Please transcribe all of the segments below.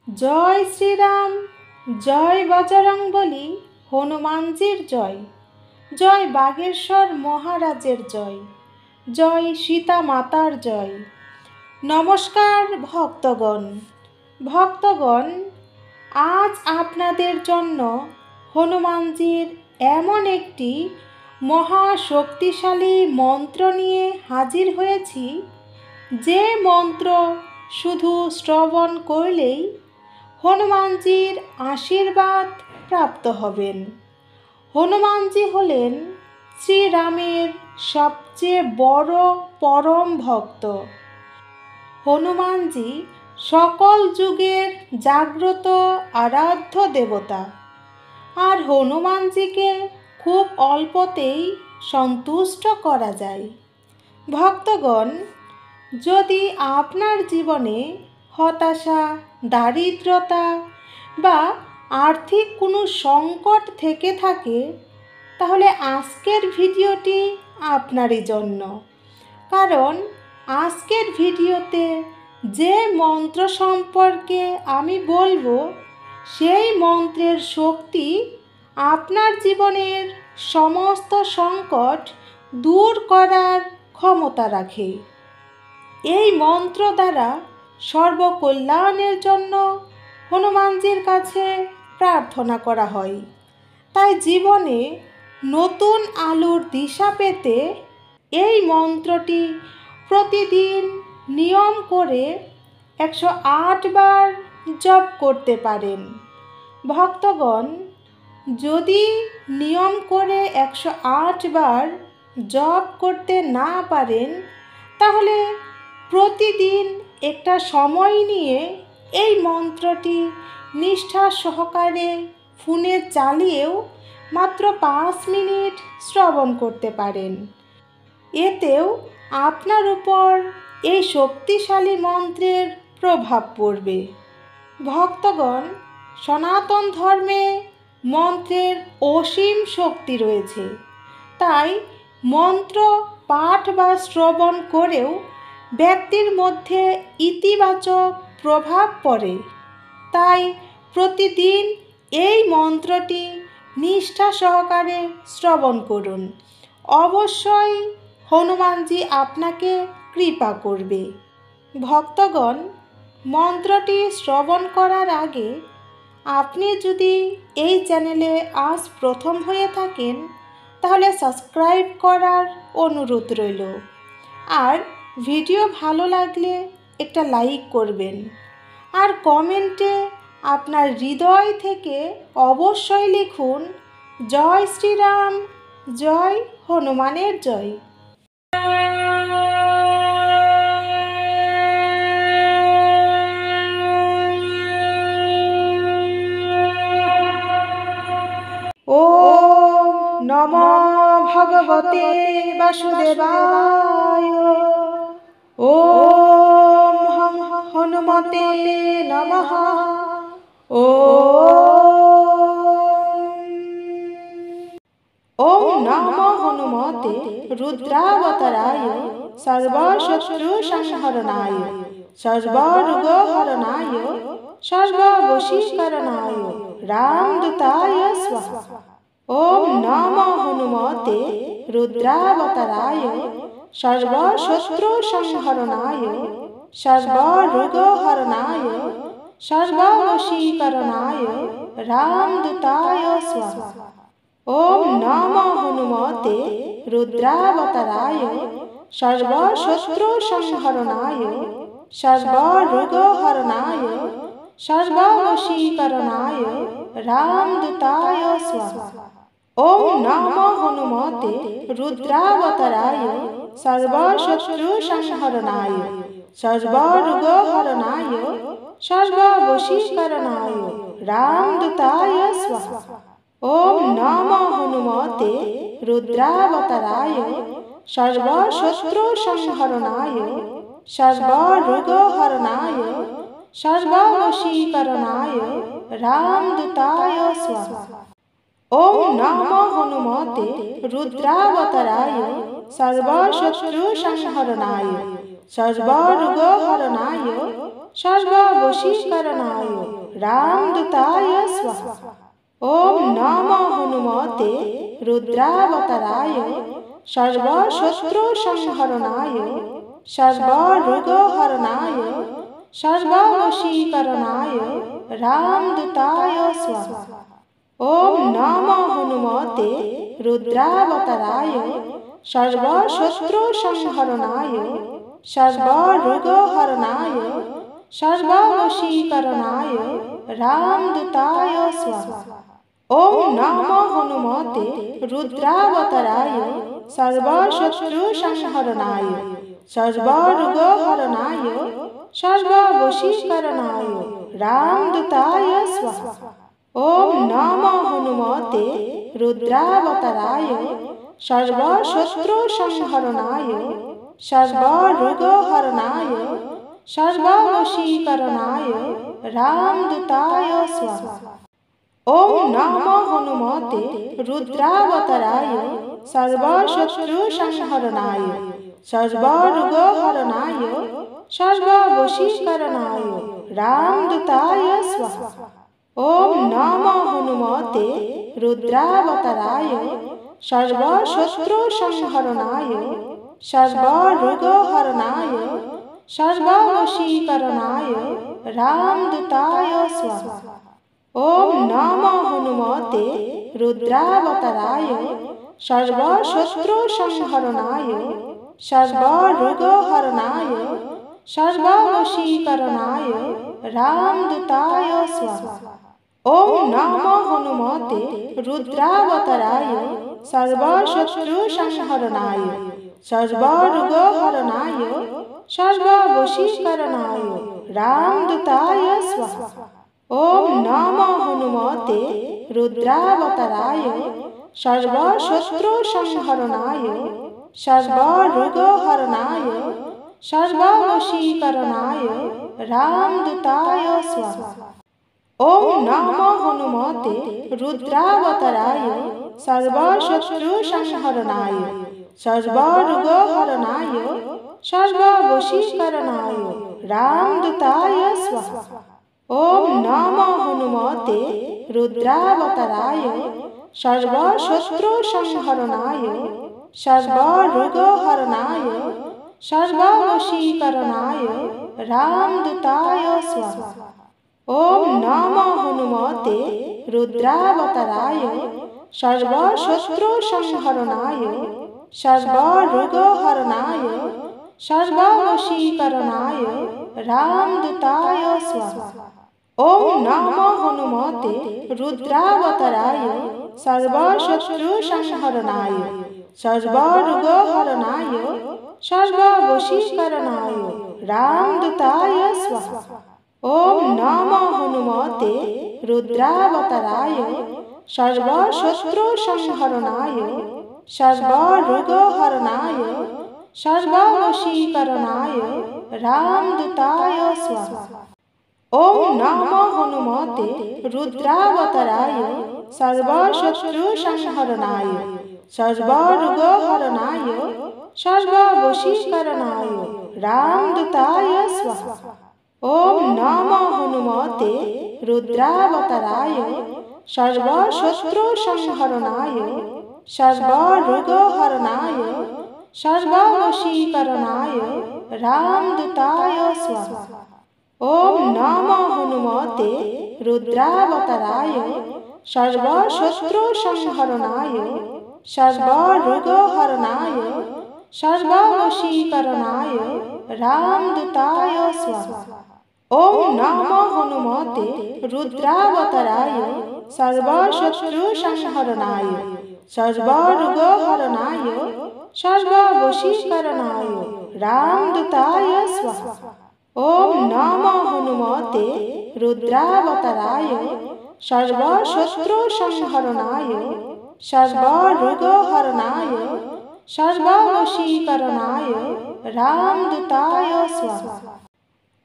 জয় শ্রীরাম, জয় বজরংবলী, হনুমানজির জয়। জয় বাগেশ্বর মহারাজের জয়। জয় সীতা মাতার জয়। নমস্কার ভক্তগণ, আজ আপনাদের জন্য হনুমানজির এমন একটি মহাশক্তিশালী মন্ত্র নিয়ে হাজির হয়েছি, যে মন্ত্র শুধু শ্রবণ করলেই হনুমানজির আশীর্বাদ প্রাপ্ত হবেন। হনুমানজি হলেন শ্রীরামের সবচেয়ে বড় পরম ভক্ত। হনুমানজি সকল যুগের জাগ্রত আরাধ্য দেবতা। আর হনুমানজিকে খুব অল্পতেই সন্তুষ্ট করা যায়। ভক্তগণ, যদি আপনার জীবনে হতাশা, দারিদ্রতা বা আর্থিক কোনো সংকট থেকে থাকে, তাহলে আজকের ভিডিওটি আপনারই জন্য। কারণ আজকের ভিডিওতে যে মন্ত্র সম্পর্কে আমি বলবো, সেই মন্ত্রের শক্তি আপনার জীবনের সমস্ত সংকট দূর করার ক্ষমতা রাখে। এই মন্ত্র দ্বারা সর্বকল্যাণের জন্য হনুমানজির কাছে প্রার্থনা করা হয়। তাই জীবনে নতুন আলোর দিশা পেতে এই মন্ত্রটি প্রতিদিন নিয়ম করে 108 বার জপ করতে পারেন। ভক্তগণ, যদি নিয়ম করে 108 বার জপ করতে না পারেন, তাহলে প্রতিদিন একটা সময় নিয়ে এই মন্ত্রটি নিষ্ঠা সহকারে ফোনে চালিয়েও মাত্র 5 মিনিট শ্রবণ করতে পারেন। এতেও আপনার উপর এই শক্তিশালী মন্ত্রের প্রভাব পড়বে। ভক্তগণ, সনাতন ধর্মে মন্ত্রের অসীম শক্তি রয়েছে। তাই মন্ত্র পাঠ বা শ্রবণ করেও ব্যক্তির মধ্যে ইতিবাচক প্রভাব পড়ে। তাই প্রতিদিন এই মন্ত্রটি নিষ্ঠা সহকারে শ্রবণ করুন। অবশ্যই হনুমানজি আপনাকে কৃপা করবে। ভক্তগণ, মন্ত্রটি শ্রবণ করার আগে আপনি যদি এই চ্যানেলে আজ প্রথম হয়ে থাকেন, তাহলে সাবস্ক্রাইব করার অনুরোধ রইল। আর ভিডিও ভালো লাগলে একটা লাইক করবেন। আর কমেন্টে আপনার হৃদয় থেকে অবশ্যই লিখুন, জয় শ্রীরাম, জয় হনুমানের জয়। ওম নমো ভগবতে বাসুদেবায়। ওম হনুমতে নমঃ। ওম নমো হনুমতে রুদ্রাবতারায় সর্বশত্রু সংহরণায় সর্বরোগহরণায় সর্ববশীকরণায় রামদূতায় স্বাহা। ওম নমো হনুমতে রুদ্রাবতারায় সর্বশত্রু সংহরণায় সর্বরোগহরণায় সর্ববশীকরণায় রামদূতায় স্বাহা। ওম নমো হনুমতে রুদ্রাবতারায় সর্বশত্রু সংহরণায় সর্বরোগহরণায় সর্ববশীকরণায় রামদূতায় স্বাহা। ওম নমো হনুমতে রুদ্রাবতারায় সর্বশত্রু সংহরণায় সর্বরোগহরণায় সর্ববশীকরণায় রামদূতায় স্বাহা। ওম নমো হনুমতে রুদ্রাবতারায় সর্বশত্রু সংহরণায় সর্বরোগহরণায় সর্ববশীকরণায় রামদূতায় স্বাহা। ওম নমো হনুমতে রুদ্রাবতারায় সর্বশত্রু সংহরণায় সর্বরোগহরণায় সর্ববশীকরণায় रामदूताय स्वाहा। ओम नमो हनुमते रुद्रावताराय सर्वशत्रुसंहरणाय सर्वरोगहरणाय सर्ववशीकरणाय रामदूताय स्वाहा। ओम नमो हनुमते रुद्रावताराय सर्वशत्रुसंहरणाय सर्वरोगहरणाय सर्ववशीकरणाय रामदूताय स्वाहा। ओम नमो हनुमते रुद्रावताराय सर्वशत्रुसंहरणाय सर्वरोगहरणाय सर्ववशीकरणाय रामदूताय स्वाहा। ओम नमो हनुमते रुद्रावताराय सर्वशत्रुसंहरणाय सर्वरोगहरणाय सर्ववशीकरणाय रामदूताय स्वाहा। ओम नमो हनुमते रुद्रावताराय सर्वशत्रुसंहरणाय सर्वरोगहरणाय सर्ववशीकरणाय रामदूताय स्वाहा। ओम नमो हनुमते रुद्रावताराय सर्वशत्रुसंहरणाय सर्वरोगहरणाय सर्ववशीकरणाय रामदूताय स्वाहा। ओम नमो हनुमते रुद्रावताराय सर्वशत्रुसंहरणाय सर्वरोगहरणाय सर्ववशीकरणाय रामदूताय स्वाहा। ओम नमो हनुमते रुद्रावताराय सर्वशत्रुसंहरणाय सर्वरोगहरणाय सर्ववशीकरणाय रामदूताय स्वाहा। ओम नमो हनुमते रुद्रावताराय सर्वशत्रुसंहरणाय सर्वरोगहरणाय सर्ववशीकरणाय रामदूताय स्वाहा। ओम नमो हनुमते रुद्रावताराय सर्वशत्रुसंहरणाय सर्वरोगहरणाय सर्ववशीकरणाय रामदूताय स्वाहा। ओम नमो हनुमते रुद्रावताराय सर्वशत्रुसंहरणाय सर्वरोगहरणाय सर्ववशीकरणाय रामदूताय स्वाहा। ओम नमो हनुमते रुद्रावताराय सर्वशत्रुसंहरणाय सर्वरोगहरणाय सर्ववशीकरणाय रामदूताय स्वाहा। ओम नमो हनुमते रुद्रावताराय सर्वशत्रुसंहरणाय सर्वरोगहरणाय सर्ववशीकरणाय रामदूताय स्वाहा। ओम नमो हनुमते रुद्रावताराय सर्वशत्रुसंहरणाय सर्वरोगहरणाय सर्ववशीकरणाय रामदूताय स्वाहा। ओम नमो हनुमते रुद्रावताराय सर्वशत्रुसंहरणाय सर्वरोगहरणाय सर्ववशीकरणाय रामदूताय स्वाहा। ओम नमो हनुमते रुद्रावताराय सर्वशत्रुसंहरणाय सर्वरोगहरणाय सर्ववशीकरणाय रामदूताय स्वाहा। ओम नमो हनुमते रुद्रावताराय सर्वशत्रुसंहरणाय सर्वरोगहरणाय सर्ववशीकरणाय रामदूताय स्वाहा। ओम नमो हनुमते रुद्रावताराय सर्वशत्रुसंहरणाय सर्वरोगहरणाय सर्ववशीकरणाय रामदूताय स्वाहा। ओम नमो हनुमते रुद्रावताराय सर्वशत्रुसंहरणाय सर्वरोगहरणाय सर्ववशीकरणाय रामदूताय स्वाहा।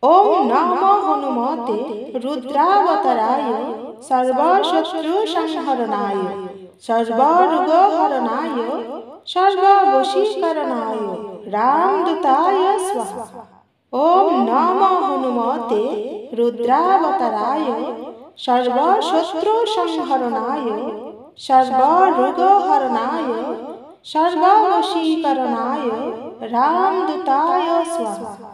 ओम नमो हनुमते रुद्रावताराय सर्वशत्रुसंहरणाय सर्वरोगहरणाय सर्ववशीकरणाय रामदूताय स्वाहा। ओम नमो हनुमते रुद्रावताराय सर्वशत्रुसंहरणाय सर्वरोगहरणाय सर्ववशीकरणाय रामदूताय स्वाहा।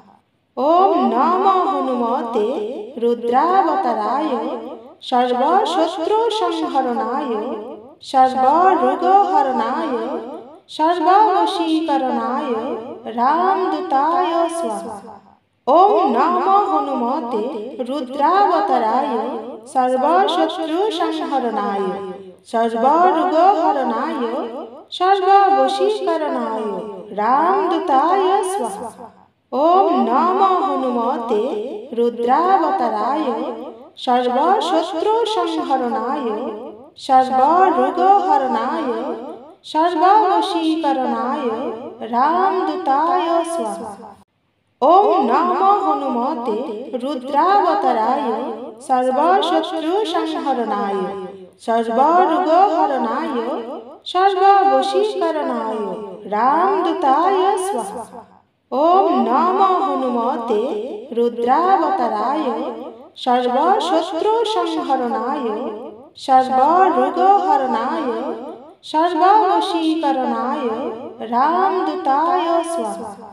ओम नमो हनुमते रुद्रावताराय सर्वशत्रुसंहरणाय सर्वरोगहरणाय सर्ववशीकरणाय रामदूताय स्वाहा। ओम नमो हनुमते रुद्रावताराय सर्वशत्रुसंहरणाय सर्वरोगहरणाय सर्ववशीकरणाय रामदूताय स्वाहा। ओम नमो हनुमते रुद्रावताराय सर्वशत्रुसंहरणाय सर्वरोगहरणाय सर्ववशीकरणाय रामदूताय स्वाहा। ओम नमो हनुमते रुद्रावताराय सर्वशत्रुसंहरणाय सर्वरोगहरणाय सर्ववशीकरणाय रामदूताय स्वाहा। ओम नमो हनुमते रुद्रावताराय सर्वशत्रुसंहरणाय सर्वरोगहरणाय सर्ववशीकरणाय रामदूताय स्वाहा।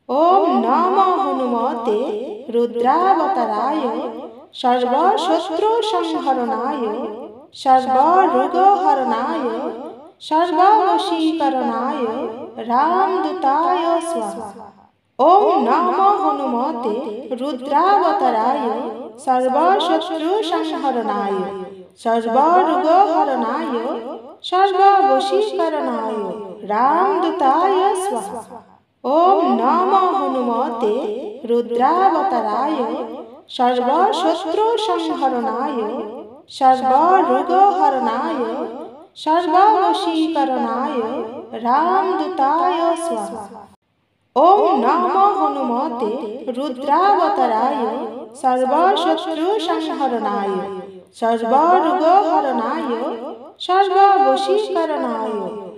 ओम नमो हनुमते रुद्रावताराय सर्वशत्रुसंहरणाय सर्वरोगहरणाय सर्ववशीकरणाय रामदूताय स्वाहा। ओम नमो हनुमते रुद्रावताराय सर्वशत्रुसंहरणाय सर्वरोगहरणाय सर्ववशीकरणाय रामदूताय स्वाहा। ओम नमो हनुमते रुद्रावताराय सर्वशत्रुसंहरणाय सर्वरोगहरणाय सर्ववशीकरणाय रामदूताय स्वाहा। ओम नमो हनुमते रुद्रावताराय सर्वशत्रुसंहरणाय सर्वरोगहरणाय सर्ववशीकरणाय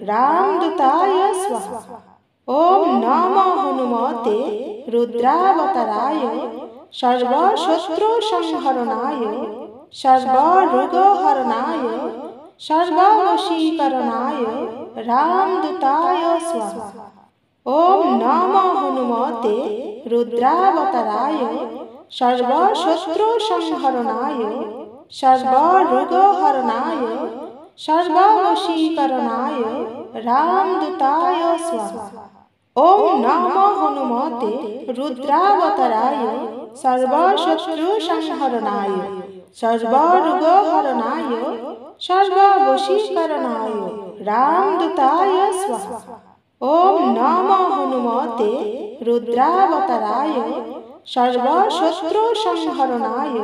रामदूताय स्वाहा। ओम नमो हनुमते रुद्रावताराय सर्वशत्रुसंहरणाय सर्वरोगहरणाय सर्ववशीकरणाय रामदूताय स्वाहा। ओम नमो हनुमते रुद्रावताराय सर्वशत्रुसंहरणाय सर्वरोगहरणाय सर्ववशीकरणाय रामदूताय स्वाहा। ओम नमो हनुमते रुद्रावताराय सर्वशत्रुसंहरणाय सर्वरोगहरणाय सर्ववशीकरणाय रामदूताय स्वाहा। ओम नमो हनुमते रुद्रावताराय सर्वशत्रुसंहरणाय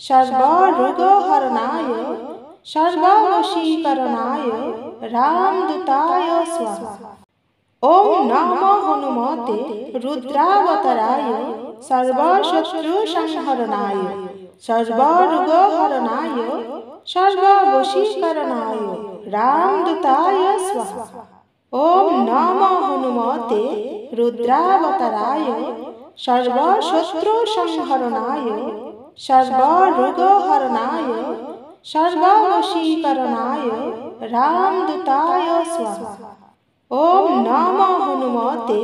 सर्वरोगहरणाय सर्ववशीकरणाय रामदूताय स्वाहा। ओम नमो हनुमते रुद्रावताराय सर्वशत्रुसंहरणाय सर्वरोगहरणाय सर्ववशीकरणाय रामदूताय स्वाहा। ओम नमो हनुमते रुद्रावताराय सर्वशत्रुसंहरणाय सर्वरोगहरणाय सर्ववशीकरणाय रामदूताय स्वाहा। ओम नमो हनुमते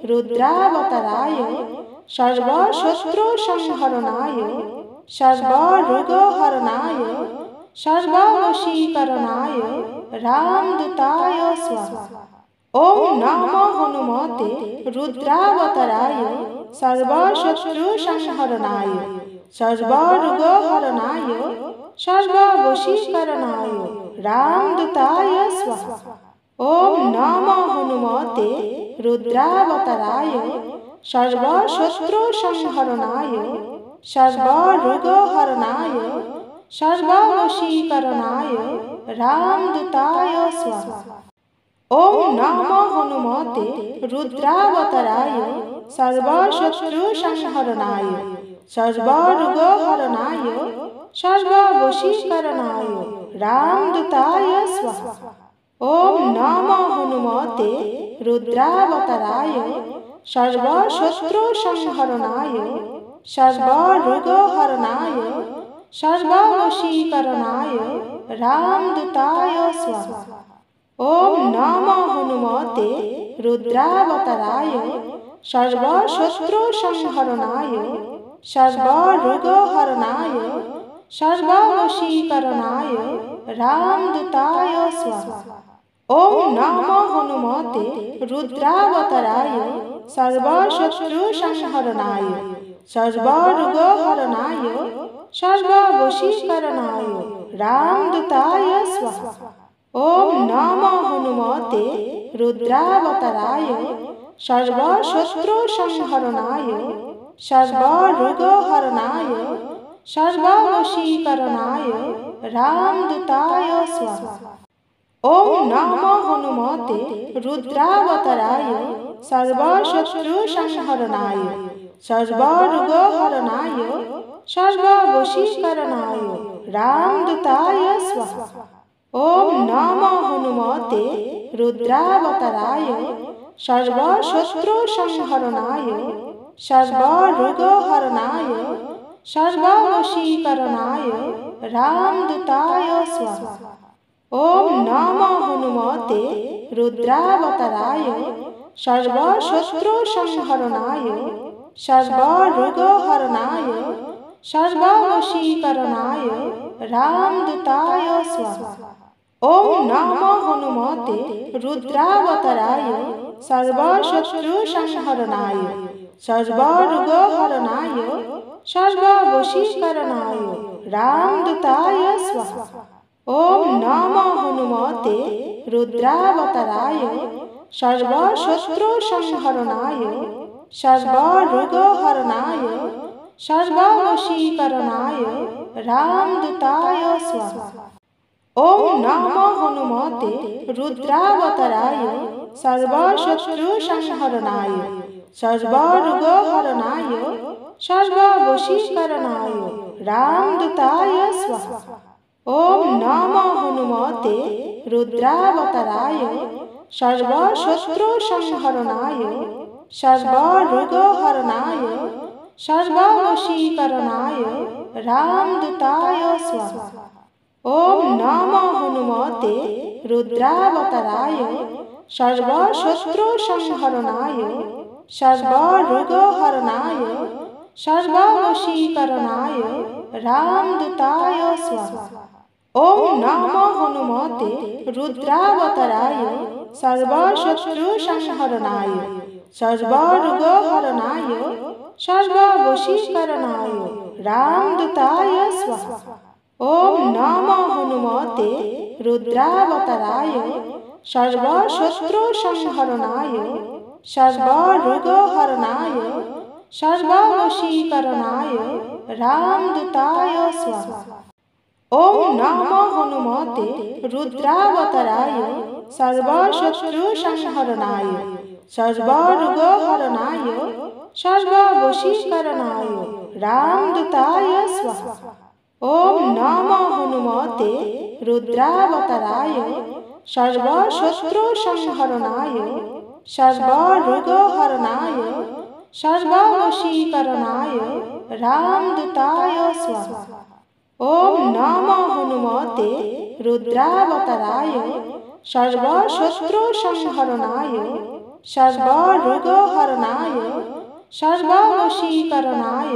रुद्रावताराय सर्वशत्रुसंहरणाय सर्वरोगहरणाय सर्ववशीकरणाय रामदूताय स्वाहा। ओम नमो हनुमते रुद्रावताराय सर्वशत्रुसंहरणाय सर्वरोगहरणाय सर्ववशीकरणाय रामदूताय स्वाहा। ओम नमो हनुमते रुद्रावताराय सर्वशत्रुसंहरणाय सर्वरोगहरणाय सर्ववशीकरणाय रामदूताय स्वाहा। ओम नमो हनुमते रुद्रावताराय सर्वशत्रुसंहरणाय सर्वरोगहरणाय सर्ववशीकरणाय रामदूताय स्वाहा। ओम नमो हनुमते रुद्रावताराय सर्वशत्रुसंहरणाय सर्वरोगहरणाय सर्ववशीकरणाय रामदूताय स्वाहा। ओम नमो हनुमते रुद्रावताराय सर्वशत्रुसंहरणाय सर्वरोगहरणाय सर्ववशीकरणाय रामदूताय स्वाहा। ओम नमो हनुमते रुद्रावताराय सर्वशत्रुसंहरणाय सर्वरोगहरणाय सर्ववशीकरणाय रामदूताय स्वाहा। ओम नमो हनुमते रुद्रावताराय सर्वशत्रुसंहरणाय सर्वरोगहरणाय सर्ववशीकरणाय रामदूताय स्वाहा। ओम नमो हनुमते रुद्रावताराय सर्वशत्रुसंहरणाय सर्वरोगहरणाय सर्ववशीकरणाय रामदूताय स्वाहा। ओम नमो हनुमते रुद्रावताराय सर्वशत्रुसंहरणाय सर्वरोगहरणाय सर्ववशीकरणाय रामदूताय स्वाहा। ओम नमो हनुमते रुद्रावताराय सर्वशत्रुसंहरणाय सर्वरोगहरणाय सर्ववशीकरणाय रामदूताय स्वाहा। ओम नमो हनुमते रुद्रावताराय सर्वशत्रुसंहरणाय सर्वरोगहरणाय सर्ववशीकरणाय रामदूताय स्वाहा। ओम नमो हनुमते रुद्रावताराय सर्वशत्रुसंहरणाय सर्वरोगहरणाय सर्ववशीकरणाय रामदूताय स्वाहा। ओम नमो हनुमते रुद्रावताराय सर्वशत्रुसंहरणाय सर्वरोगहरणाय सर्ववशीकरणाय रामदूताय स्वाहा। ओम नमो हनुमते रुद्रावताराय सर्वशत्रुसंहरणाय सर्वरोगहरणाय सर्ववशीकरणाय रामदूताय स्वाहा। ओम नमो हनुमते रुद्रावताराय सर्वशत्रुसंहरणाय सर्वरोगहरणाय सर्ववशीकरणाय रामदूताय स्वाहा। ओम नमो हनुमते रुद्रावताराय सर्वशत्रुसंहरणाय सर्वरोगहरणाय सर्ववशीकरणाय रामदूताय स्वाहा। ओम नमो हनुमते रुद्रावताराय सर्वशत्रुसंहरणाय सर्वरोगहरणाय सर्ववशीकरणाय रामदूताय स्वाहा। ओम नमो हनुमते रुद्रावताराय सर्वशत्रुसंहरणाय सर्वरोगहरणाय सर्ववशीकरणाय रामदूताय स्वाहा। ओम नमो हनुमते रुद्रावताराय सर्वशत्रुसंहरणाय सर्वरोगहरणाय सर्ववशीकरणाय रामदूताय स्वाहा। ओम नमो हनुमते रुद्रावताराय सर्वशत्रुसंहरणाय सर्वरोगहरणाय सर्ववशीकरणाय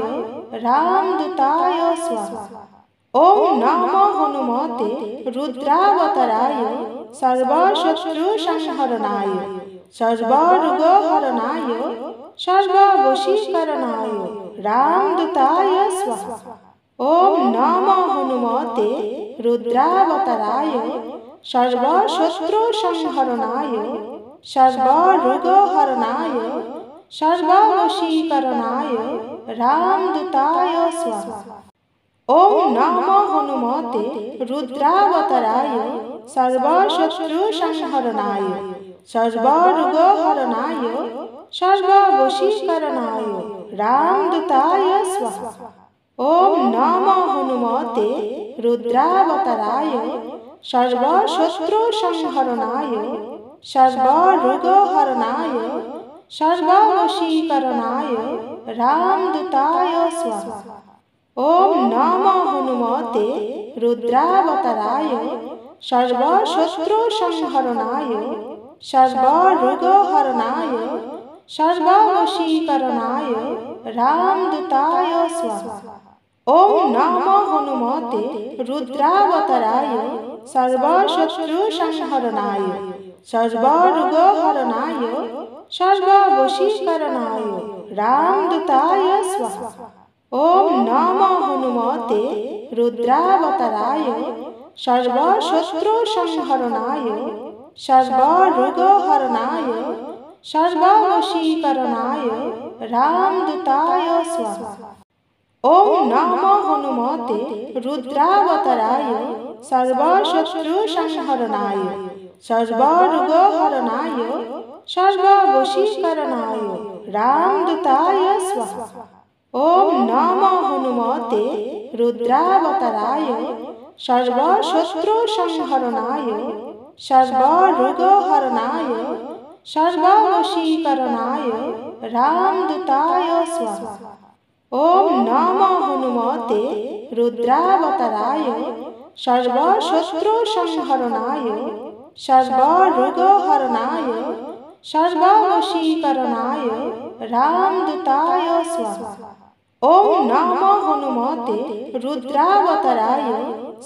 रामदूताय स्वाहा। ओम नमो हनुमते रुद्रावताराय सर्वशत्रुसंहरणाय सर्वरोगहरणाय सर्ववशीकरणाय रामदूताय स्वाहा। ओम नमो हनुमते रुद्रावताराय सर्वशत्रुसंहरणाय सर्वरोगहरणाय सर्ववशीकरणाय रामदूताय स्वाहा। ओम नमो हनुमते रुद्रावताराय सर्वशत्रुसंहरणाय सर्वरोगहरणाय सर्ववशीकरणाय रामदूताय स्वाहा। ओम नमो हनुमते रुद्रावताराय सर्वशत्रुसंहरणाय सर्वरोगहरणाय सर्ववशीकरणाय रामदूताय स्वाहा। ॐ नमो हनुमते रुद्रावताराय सर्वशत्रुसंहरणाय सर्वरोगहरणाय सर्ववशीकरणाय रामदूताय स्वाहा। ॐ नमो हनुमते रुद्रावताराय सर्वशत्रुसंहरणाय सर्वरोगहरणाय सर्ववशीकरणाय रामदूताय स्वाहा। ॐ नमो हनुमते रुद्रावताराय सर्वशत्रुसंहरणाय सर्वरोगहरणाय सर्ववशीकरणाय रामदूताय स्वाहा। ॐ नमो हनुमते रुद्रावताराय सर्वशत्रुसंहरणाय सर्वरोगहरणाय सर्ववशीकरणाय रामदूताय स्वाहा। ॐ नमो हनुमते रुद्रावताराय सर्वशत्रुसंहरणाय सर्वरोगहरणाय सर्ववशीकरणाय रामदूताय स्वाहा। ॐ नमो हनुमते रुद्रावताराय सर्वशत्रुसंहरणाय सर्वरोगहरणाय सर्ववशीकरणाय रामदूताय स्वाहा। ॐ नमो हनुमते रुद्रावताराय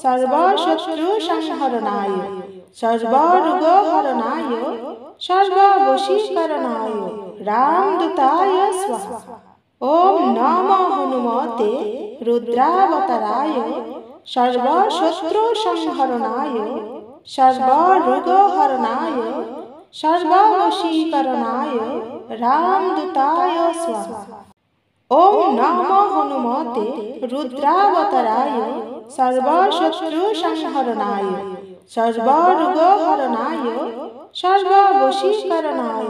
सर्वशत्रुसंहरणाय सर्वरोगहरणाय सर्ववशीकरणाय रामदूताय स्वाहा। ॐ नमो हनुमते रुद्रावताराय सर्वशत्रुसंहरणाय सर्वरोगहरणाय सर्ववशीकरणाय रामदूताय स्वाहा। ॐ नमो हनुमते रुद्रावताराय सर्वशत्रुसंहरणाय सर्वरोगहरणाय सर्ववशीकरणाय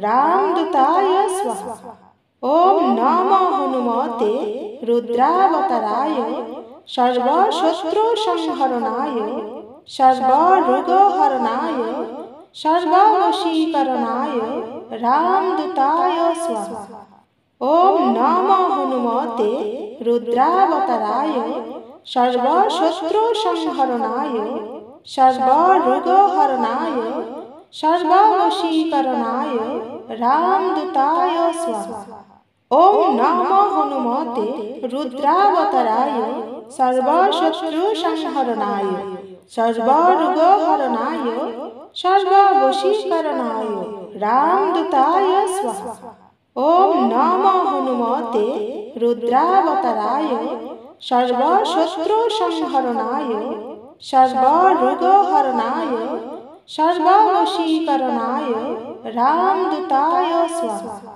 रामदूताय स्वाहा। ॐ नमो हनुमते रुद्रावताराय सर्वशत्रुसंहरणाय सर्वरोगहरणाय सर्ववशीकरणाय रामदूताय स्वाहा। ॐ नमो हनुमते रुद्रावताराय सर्वशत्रुसंहरणाय सर्वरोगहरणाय सर्ववशीकरणाय रामदूताय स्वाहा। ॐ नमो हनुमते रुद्रावताराय सर्वशत्रुसंहरणाय सर्वरोगहरणाय सर्ववशीकरणाय रामदूताय स्वाहा। ॐ नमो हनुमते रुद्रावताराय सर्वशत्रुसंहरणाय सर्वरोगहरणाय सर्ववशीकरणाय रामदूताय स्वाहा।